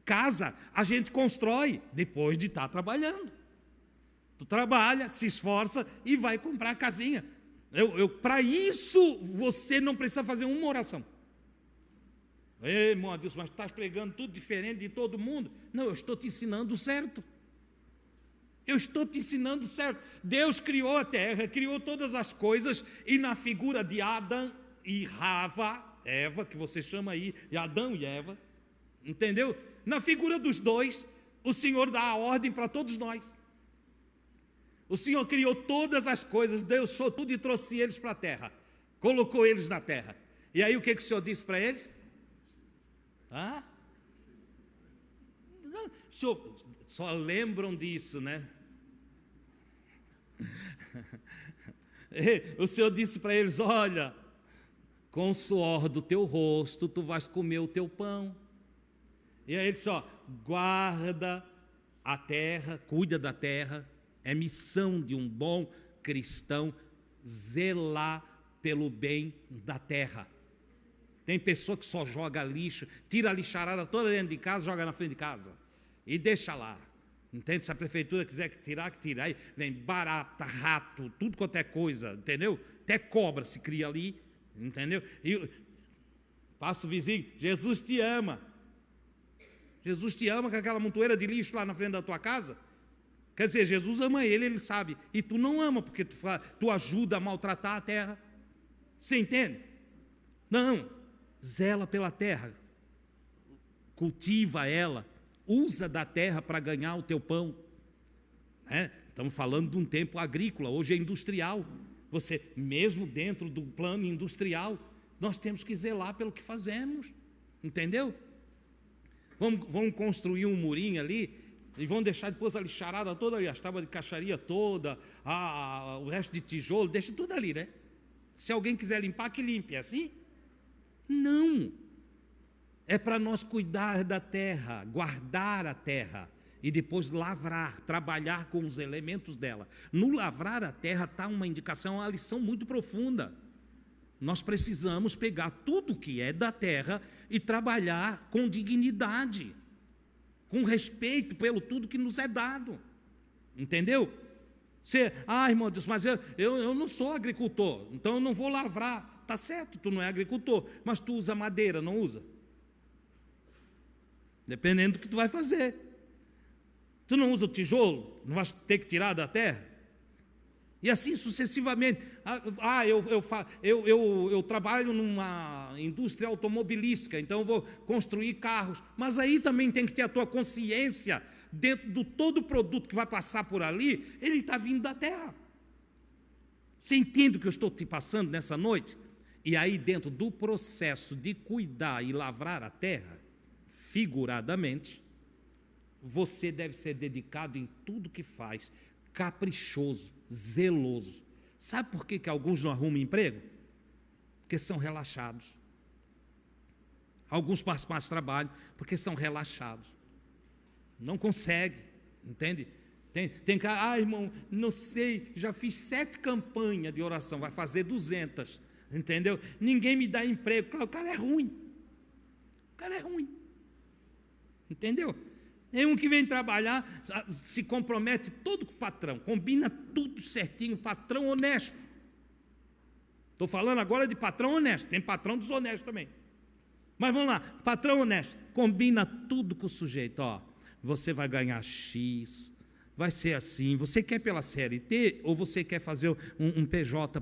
Casa a gente constrói depois de estar trabalhando. Tu trabalha, se esforça e vai comprar a casinha. Para isso, você não precisa fazer uma oração. Ei, irmão Deus, mas estás pregando tudo diferente de todo mundo. Não, eu estou te ensinando certo. Eu estou te ensinando certo. Deus criou a terra, criou todas as coisas, e na figura de Adão e Eva, que você chama aí de Adão e Eva, entendeu? Na figura dos dois, o Senhor dá a ordem para todos nós. O Senhor criou todas as coisas, deixou tudo e trouxe eles para a terra. Colocou eles na terra. E aí o que o Senhor disse para eles? Não, só lembram disso, né? O Senhor disse para eles: olha, com o suor do teu rosto tu vais comer o teu pão. E aí ele disse: ó, guarda a terra, cuida da terra. É missão de um bom cristão zelar pelo bem da terra. Tem pessoa que só joga lixo, tira a lixarada toda dentro de casa, joga na frente de casa e deixa lá. Entende? Se a prefeitura quiser tirar, que tira. Aí vem barata, rato, tudo quanto é coisa, entendeu? Até cobra se cria ali, entendeu? E passa o vizinho: Jesus te ama. Jesus te ama com aquela montoeira de lixo lá na frente da tua casa. Quer dizer, Jesus ama ele sabe. E tu não ama, porque tu ajuda a maltratar a terra. Você entende? Não. Zela pela terra. Cultiva ela. Usa da terra para ganhar o teu pão. Estamos falando de um tempo agrícola, hoje é industrial. Você, mesmo dentro do plano industrial, nós temos que zelar pelo que fazemos. Entendeu? Vamos construir um murinho ali e vão deixar depois a lixarada toda ali, as tábuas de caixaria toda, o resto de tijolo, deixa tudo ali, né? Se alguém quiser limpar, que limpe. É assim? Não. É para nós cuidar da terra, guardar a terra e depois lavrar, trabalhar com os elementos dela. No lavrar a terra está uma indicação, uma lição muito profunda. Nós precisamos pegar tudo que é da terra e trabalhar com dignidade, com respeito pelo tudo que nos é dado. Entendeu? Você, irmão Deus, mas eu não sou agricultor, então eu não vou lavrar. Está certo, tu não é agricultor, mas tu usa madeira, não usa? Dependendo do que tu vai fazer. Tu não usa o tijolo, não vai ter que tirar da terra? E assim sucessivamente. Eu trabalho numa indústria automobilística, então eu vou construir carros. Mas aí também tem que ter a tua consciência dentro do todo o produto que vai passar por ali, ele está vindo da terra. Você entende o que eu estou te passando nessa noite? E aí dentro do processo de cuidar e lavrar a terra, figuradamente, você deve ser dedicado em tudo que faz, caprichoso, zeloso. Sabe por que alguns não arrumam emprego? Porque são relaxados. Alguns passam mais trabalho porque são relaxados. Não consegue, entende? Tem que, irmão, não sei, já fiz 7 campanhas de oração, vai fazer 200, entendeu? Ninguém me dá emprego. Claro, o cara é ruim. O cara é ruim. Entendeu? Tem um que vem trabalhar, se compromete todo com o patrão, combina tudo certinho, patrão honesto. Estou falando agora de patrão honesto, tem patrão desonesto também. Mas vamos lá, patrão honesto, combina tudo com o sujeito. Você vai ganhar X, vai ser assim, você quer pela CLT ou você quer fazer um PJ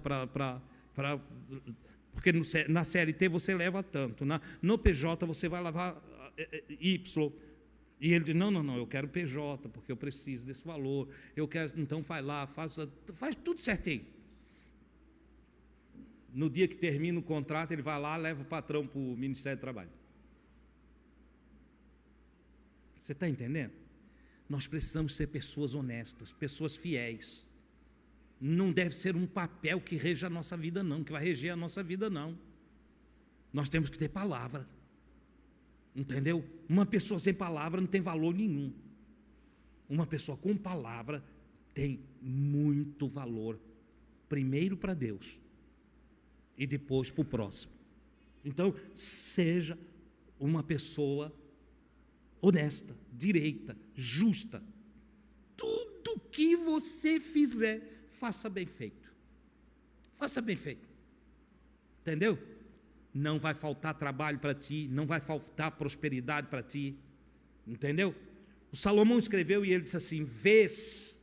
porque na CLT você leva tanto, no PJ você vai levar Y. E ele diz: não, eu quero PJ, porque eu preciso desse valor, eu quero, então vai lá, faz tudo certinho. No dia que termina o contrato, ele vai lá, leva o patrão para o Ministério do Trabalho. Você está entendendo? Nós precisamos ser pessoas honestas, pessoas fiéis. Não deve ser um papel que reja a nossa vida, não, que vai reger a nossa vida, não. Nós temos que ter palavra. Entendeu? Uma pessoa sem palavra não tem valor nenhum. Uma pessoa com palavra tem muito valor. Primeiro para Deus e depois para o próximo. Então, seja uma pessoa honesta, direita, justa. Tudo que você fizer, faça bem feito. Faça bem feito. Entendeu? Não vai faltar trabalho para ti, não vai faltar prosperidade para ti, entendeu? O Salomão escreveu e ele disse assim: vês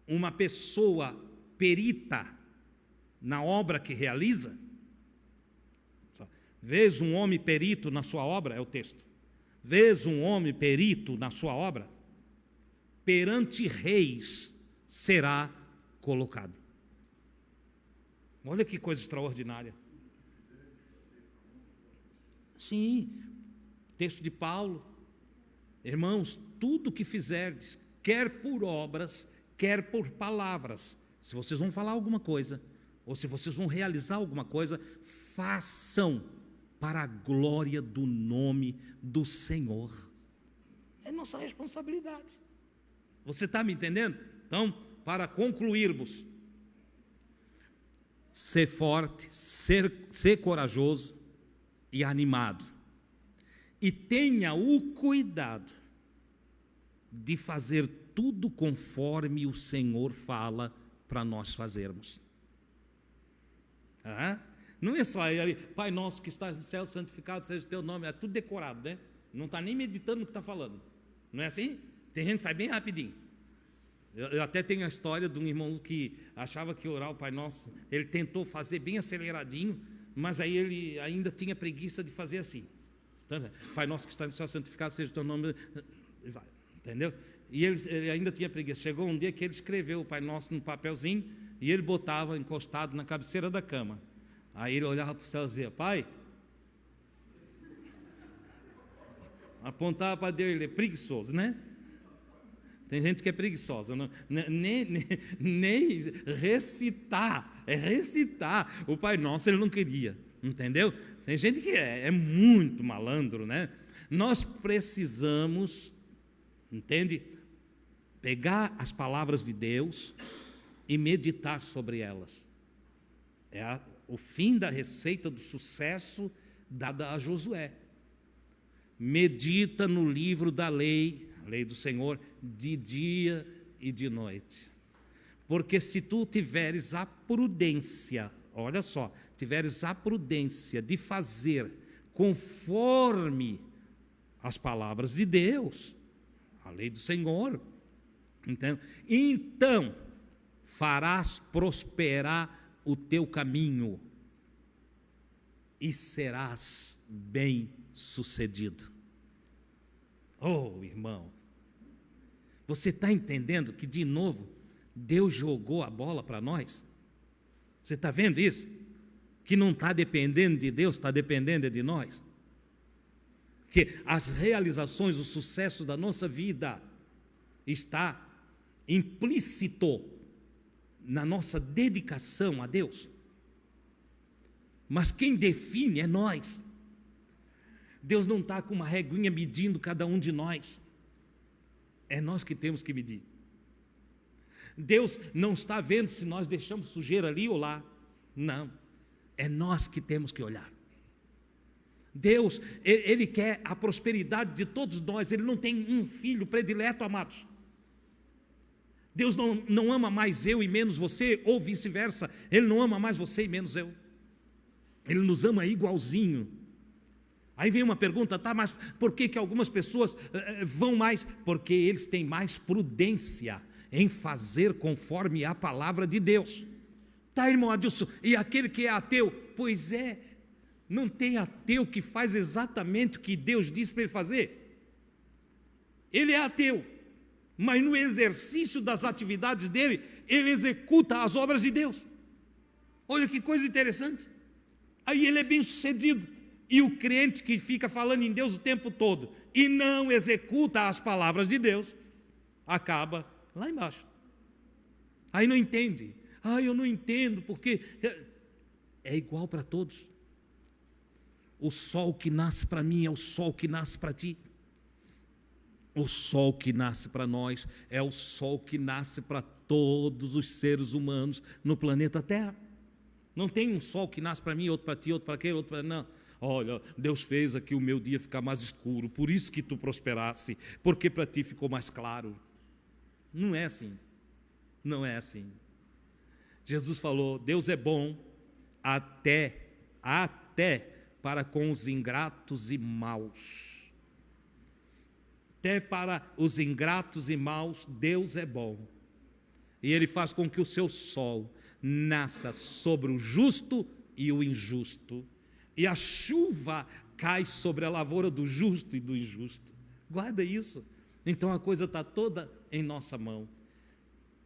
uma pessoa perita na obra que realiza? Vês um homem perito na sua obra? É o texto. vês um homem perito na sua obra, perante reis será colocado. Olha que coisa extraordinária. Sim, texto de Paulo. Irmãos, tudo que fizerdes, quer por obras, quer por palavras, se vocês vão falar alguma coisa, ou se vocês vão realizar alguma coisa, façam para a glória do nome do Senhor. É nossa responsabilidade. Você está me entendendo? Então, para concluirmos, ser forte, ser corajoso e animado. E tenha o cuidado de fazer tudo conforme o Senhor fala para nós fazermos. Não é só ali, Pai nosso que estás no céu, santificado seja o teu nome, é tudo decorado, né? Não está nem meditando no que está falando. Não é assim? Tem gente que faz bem rapidinho. Eu até tenho a história de um irmão que achava que orar o Pai Nosso, ele tentou fazer bem aceleradinho, mas aí ele ainda tinha preguiça de fazer assim. Então, Pai Nosso que está no céu, santificado seja o teu nome, vai, entendeu? E ele ainda tinha preguiça. Chegou um dia que ele escreveu o Pai Nosso num papelzinho e ele botava encostado na cabeceira da cama. Aí ele olhava para o céu e dizia: Pai, apontava para Deus, ele é preguiçoso, né? Tem gente que é preguiçosa, não, nem recitar o Pai Nosso ele não queria, entendeu? Tem gente que é muito malandro, né? Nós precisamos, entende? Pegar as palavras de Deus e meditar sobre elas. É o fim da receita do sucesso dada a Josué. Medita no livro da lei, a lei do Senhor, de dia e de noite. Porque se tu tiveres a prudência, olha só, tiveres a prudência de fazer conforme as palavras de Deus, a lei do Senhor, então farás prosperar o teu caminho e serás bem-sucedido. Oh, irmão, você está entendendo que, de novo, Deus jogou a bola para nós? Você está vendo isso? Que não está dependendo de Deus, está dependendo de nós. Que as realizações, o sucesso da nossa vida está implícito na nossa dedicação a Deus. Mas quem define é nós. Deus não está com uma reguinha medindo cada um de nós. É nós que temos que medir. Deus não está vendo se nós deixamos sujeira ali ou lá. Não. É nós que temos que olhar. Deus, Ele quer a prosperidade de todos nós. Ele não tem um filho predileto, amados. Deus não ama mais eu e menos você, ou vice-versa. Ele não ama mais você e menos eu. Ele nos ama igualzinho. Aí vem uma pergunta, tá, mas por que algumas pessoas vão mais? Porque eles têm mais prudência em fazer conforme a palavra de Deus. Tá, irmão Adilson, e aquele que é ateu? Pois é, não tem ateu que faz exatamente o que Deus disse para ele fazer. Ele é ateu, mas no exercício das atividades dele, ele executa as obras de Deus. Olha que coisa interessante. Aí ele é bem sucedido. E o crente que fica falando em Deus o tempo todo e não executa as palavras de Deus, acaba lá embaixo. Aí não entende. Eu não entendo, porque é igual para todos. O sol que nasce para mim é o sol que nasce para ti. O sol que nasce para nós é o sol que nasce para todos os seres humanos no planeta Terra. Não tem um sol que nasce para mim, outro para ti, outro para aquele, outro para... Não. Olha, Deus fez aqui o meu dia ficar mais escuro, por isso que tu prosperasse, porque para ti ficou mais claro. Não é assim. Não é assim. Jesus falou, Deus é bom até para com os ingratos e maus. Até para os ingratos e maus, Deus é bom. E Ele faz com que o seu sol nasça sobre o justo e o injusto. E a chuva cai sobre a lavoura do justo e do injusto. Guarda isso. Então a coisa está toda em nossa mão.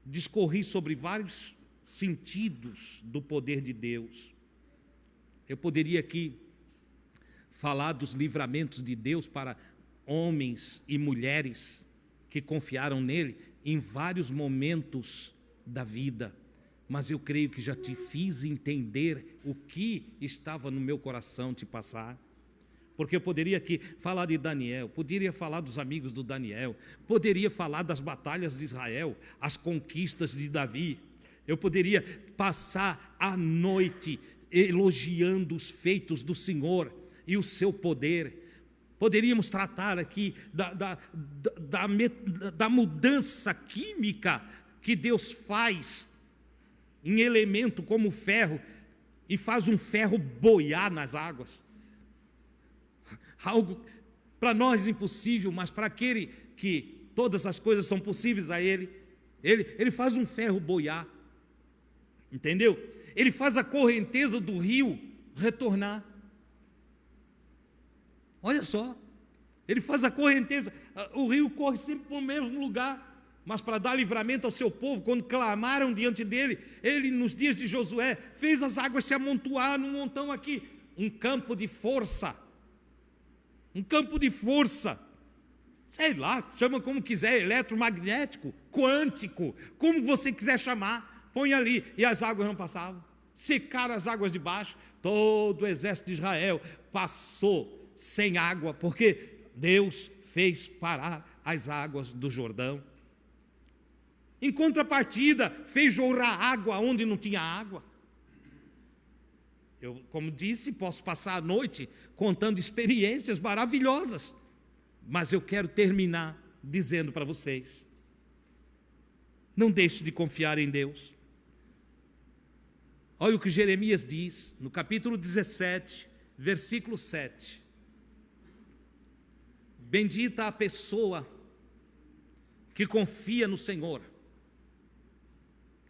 Discorri sobre vários sentidos do poder de Deus. Eu poderia aqui falar dos livramentos de Deus para homens e mulheres que confiaram nele em vários momentos da vida, mas eu creio que já te fiz entender o que estava no meu coração te passar. Porque eu poderia aqui falar de Daniel, poderia falar dos amigos do Daniel, poderia falar das batalhas de Israel, as conquistas de Davi. Eu poderia passar a noite elogiando os feitos do Senhor e o seu poder. Poderíamos tratar aqui da mudança química que Deus faz em elemento como o ferro, e faz um ferro boiar nas águas. Algo para nós impossível, mas para aquele que todas as coisas são possíveis a ele faz um ferro boiar, entendeu? Ele faz a correnteza do rio retornar. Olha só, ele faz a correnteza, o rio corre sempre para o mesmo lugar, mas para dar livramento ao seu povo, quando clamaram diante dele, ele nos dias de Josué, fez as águas se amontoar num montão aqui, um campo de força, sei lá, chama como quiser, eletromagnético, quântico, como você quiser chamar, põe ali, e as águas não passavam, secaram as águas de baixo, todo o exército de Israel passou sem água, porque Deus fez parar as águas do Jordão. Em contrapartida, fez jorrar água onde não tinha água. Eu, como disse, posso passar a noite contando experiências maravilhosas, mas eu quero terminar dizendo para vocês: não deixe de confiar em Deus. Olha o que Jeremias diz, no capítulo 17, versículo 7. Bendita a pessoa que confia no Senhor.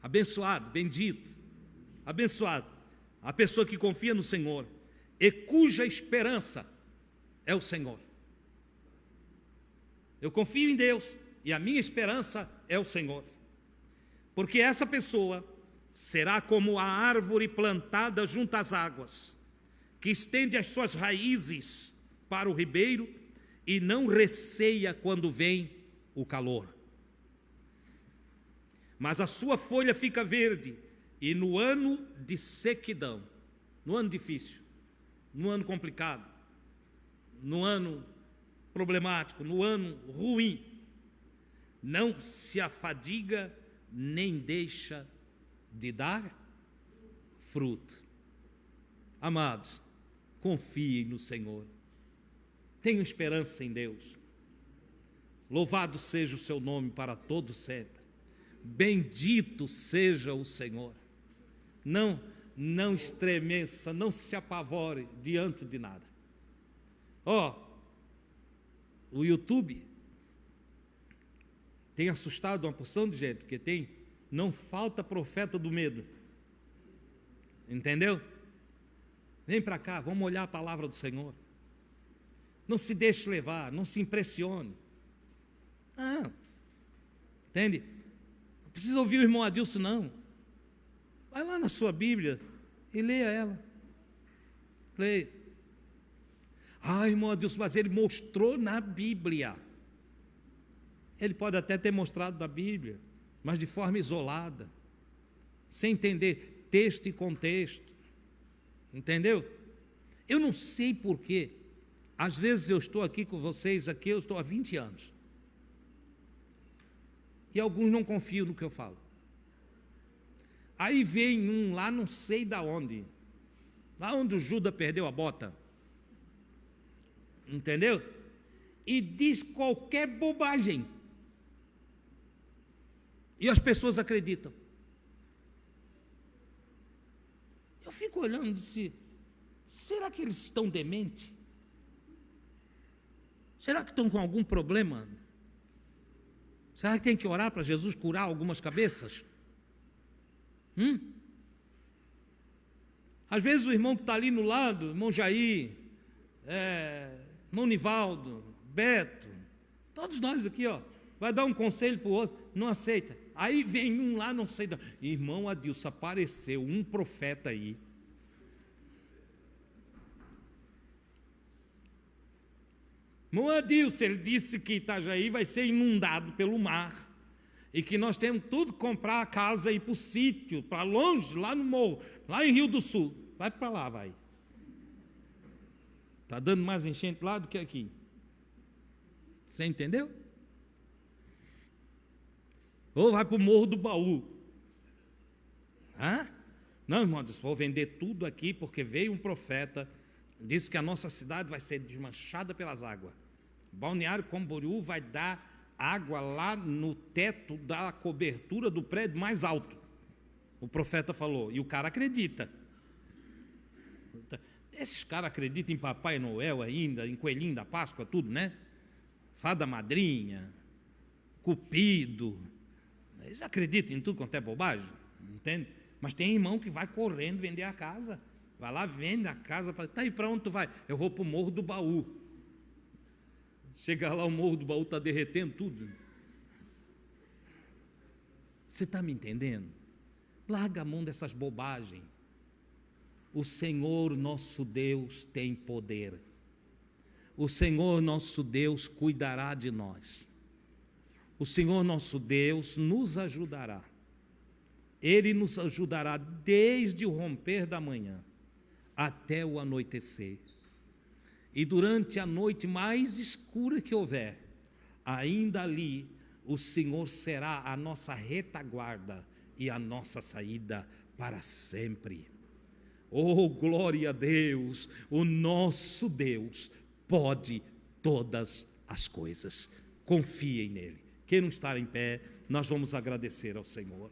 Abençoado, bendito, abençoado, a pessoa que confia no Senhor e cuja esperança é o Senhor. Eu confio em Deus e a minha esperança é o Senhor, porque essa pessoa será como a árvore plantada junto às águas, que estende as suas raízes para o ribeiro e não receia quando vem o calor. Mas a sua folha fica verde, e no ano de sequidão, no ano difícil, no ano complicado, no ano problemático, no ano ruim, não se afadiga nem deixa de dar fruto. Amados, confiem no Senhor, tenham esperança em Deus. Louvado seja o seu nome para todo sempre. Bendito seja o Senhor. Não estremeça, não se apavore diante de nada. O YouTube tem assustado uma porção de gente, porque não falta profeta do medo. Entendeu? Vem para cá, vamos olhar a palavra do Senhor. Não se deixe levar, não se impressione. Entende? Não precisa ouvir o irmão Adilson, não. Vai lá na sua Bíblia e leia ela. Leia. Irmão Adilson, mas ele mostrou na Bíblia. Ele pode até ter mostrado na Bíblia, mas de forma isolada, sem entender texto e contexto. Entendeu? Eu não sei porquê. Às vezes eu estou aqui com vocês, eu estou há 20 anos. E alguns não confiam no que eu falo. Aí vem um lá, não sei da onde, lá onde o Judas perdeu a bota, entendeu? E diz qualquer bobagem. E as pessoas acreditam. Eu fico olhando e disse, será que eles estão dementes? Será que estão com algum problema? Será que tem que orar para Jesus curar algumas cabeças? Às vezes o irmão que está ali no lado, o irmão Jair, Monivaldo, Beto, todos nós aqui, vai dar um conselho para o outro, não aceita. Aí vem um lá, não sei, irmão Adilson, apareceu um profeta aí. Irmão Adilson, ele disse que Itajaí vai ser inundado pelo mar, e que nós temos tudo que comprar a casa e ir para o sítio, para longe, lá no morro, lá em Rio do Sul. Vai para lá, vai. Está dando mais enchente lá do que aqui. Você entendeu? Ou vai para o Morro do Baú. Não, irmão, eu vou vender tudo aqui, porque veio um profeta, disse que a nossa cidade vai ser desmanchada pelas águas. Balneário Camboriú vai dar água lá no teto da cobertura do prédio mais alto. O profeta falou, e o cara acredita. Esses caras acreditam em Papai Noel ainda, em Coelhinho da Páscoa, tudo, né? Fada madrinha, Cupido. Eles acreditam em tudo quanto é bobagem, entende? Mas tem irmão que vai correndo vender a casa. Vai lá, vende a casa. Tá aí, para onde tu vai? Eu vou para o Morro do Baú. Chega lá, o Morro do Baú está derretendo tudo. Você está me entendendo? Larga a mão dessas bobagens. O Senhor nosso Deus tem poder. O Senhor nosso Deus cuidará de nós. O Senhor nosso Deus nos ajudará. Ele nos ajudará desde o romper da manhã até o anoitecer. E durante a noite mais escura que houver, ainda ali o Senhor será a nossa retaguarda e a nossa saída para sempre. Oh, glória a Deus! O nosso Deus pode todas as coisas. Confiem nele. Quem não está em pé, nós vamos agradecer ao Senhor.